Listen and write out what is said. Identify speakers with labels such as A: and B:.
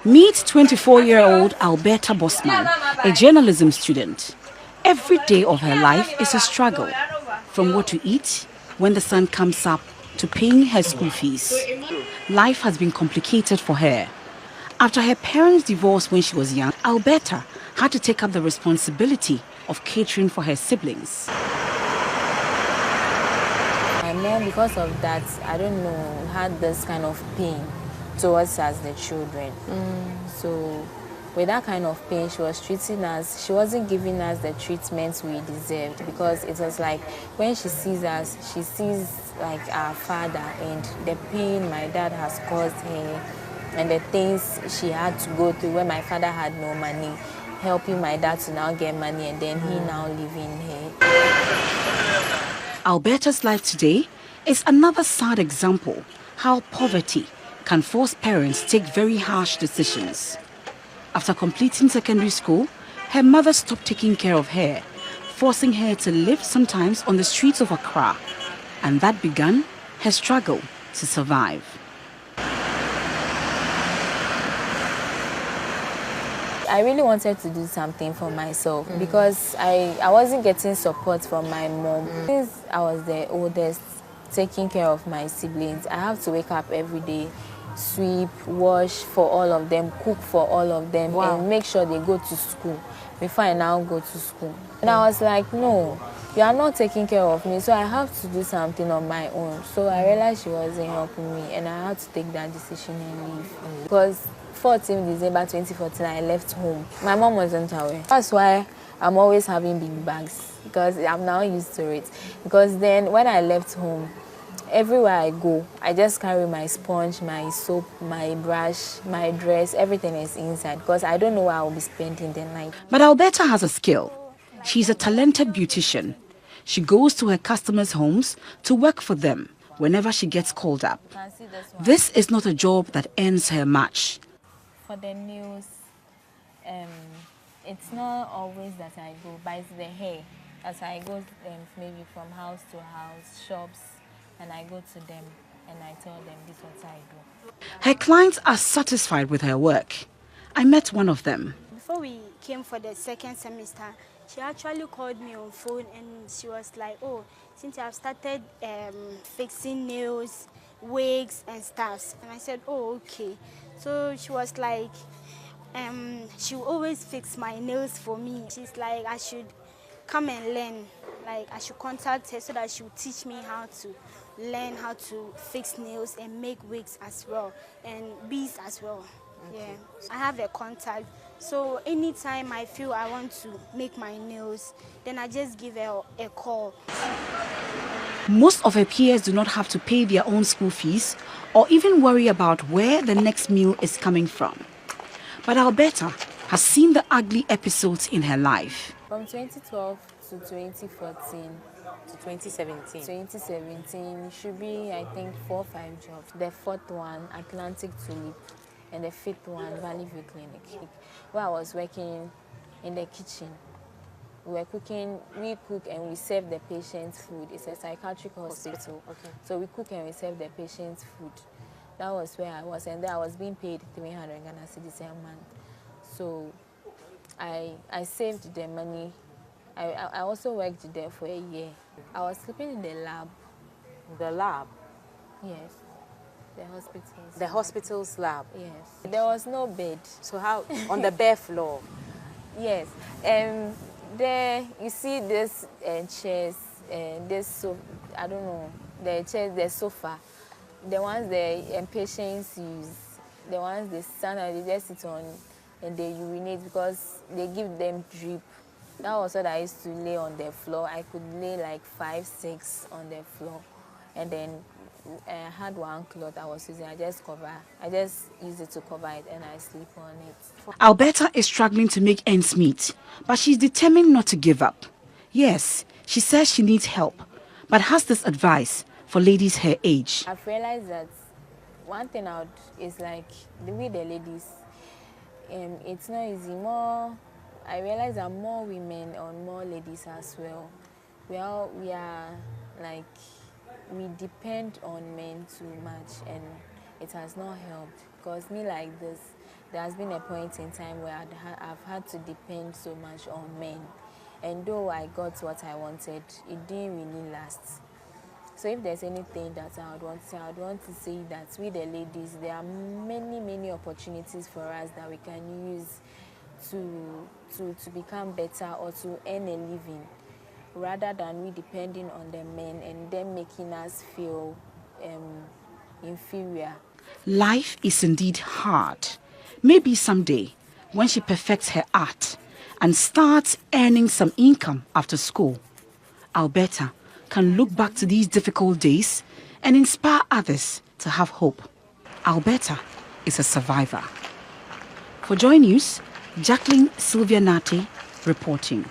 A: Meet 24-year-old Alberta BOSSMAN, a journalism student. Every day of her life is a struggle, from what to eat when the sun comes up to paying her school fees. Life has been complicated for her. After her parents divorced when she was young, Alberta had to take up the responsibility of catering for her siblings.
B: My mom, because of that, I don't know, had this kind of pain towards us, the children. So with that kind of pain, she was treating us, she wasn't giving us the treatment we deserved, because it was like when she sees us, she sees like our father and the pain my dad has caused her and the things she had to go through when my father had no money, helping my dad to now get money and then he now leaving her.
A: Alberta's life today is another sad example how poverty can force parents to take very harsh decisions. After completing secondary school, her mother stopped taking care of her, forcing her to live sometimes on the streets of Accra. And that began her struggle to survive.
B: I really wanted to do something for myself because I wasn't getting support from my mom. Since I was the oldest, taking care of my siblings, I have to wake up every day, sweep, wash for all of them, cook for all of them, and make sure they go to school before I now go to school. And I was like, no, you are not taking care of me, so I have to do something on my own. So I realized she wasn't helping me and I had to take that decision and leave. Because 14th December 2014, I left home. My mom wasn't aware. That's why I'm always having big bags, because I'm now used to it. Because then when I left home, everywhere I go, I just carry my sponge, my soap, my brush, my dress, everything is inside because I don't know where I'll be spending the night.
A: But Alberta has a skill. She's a talented beautician. She goes to her customers' homes to work for them whenever she gets called up. This is not a job that earns her much.
B: For the news, it's not always that I go, but it's the hair. As I go maybe from house to house, shops, and I go to them and I tell them this is what I do.
A: Her clients are satisfied with her work. I met one of them.
C: Before we came for the second semester, she actually called me on phone and she was like, oh, since I've started fixing nails, wigs and stuff. And I said, oh, okay. So she was like, she will always fix my nails for me. She's like, I should come and learn. Like, I should contact her so that she will teach me how to learn how to fix nails and make wigs as well, and beads as well. Okay. Yeah, I have a contact. So anytime I feel I want to make my nails, then I just give her a call.
A: Most of her peers do not have to pay their own school fees or even worry about where the next meal is coming from. But Alberta has seen the ugly episodes in her life.
B: From 2012 to 2014
D: to 2017.
B: 2017 should be, I think, 4 or 5 jobs. The fourth one, Atlantic Tulip, and the fifth one, Valley View Clinic, where I was working in the kitchen. We were cooking, we cook and we serve the patient's food. It's a psychiatric hospital.
D: Okay.
B: So we cook and we serve the patient's food. That was where I was, and then I was being paid 300 Ghana cedis a month. So I saved the money. I also worked there for a year. I was sleeping in the lab.
D: The lab?
B: Yes. The hospital's
D: The hospital's lab?
B: Yes. There was no bed.
D: So how, on the bare floor?
B: Yes. There, you see this chairs, this, I don't know, the chairs, the sofa, the ones the patients use, the ones they stand and they just sit on and they urinate because they give them drip. That was what I used to lay on the floor. I could lay like 5, 6 on the floor. And then I had one cloth I was using. I just use it to cover it and I sleep on it.
A: Alberta is struggling to make ends meet, but she's determined not to give up. Yes, she says she needs help, but has this advice for ladies her age.
B: I've realized that one thing out is like the way the ladies, it's not easy. I realize that more women or more ladies as well. We are like, we depend on men too much and it has not helped. Because me like this, there has been a point in time where I've had to depend so much on men. And though I got what I wanted, it didn't really last. So if there's anything that I would want to say, I would want to say that we the ladies, there are many opportunities for us that we can use to become better or to earn a living, rather than we depending on the men and them making us feel inferior.
A: Life is indeed hard. Maybe someday, when she perfects her art and starts earning some income after school, Alberta can look back to these difficult days and inspire others to have hope. Alberta is a survivor. For JoyNews, Jacqueline Sylvia Nate reporting.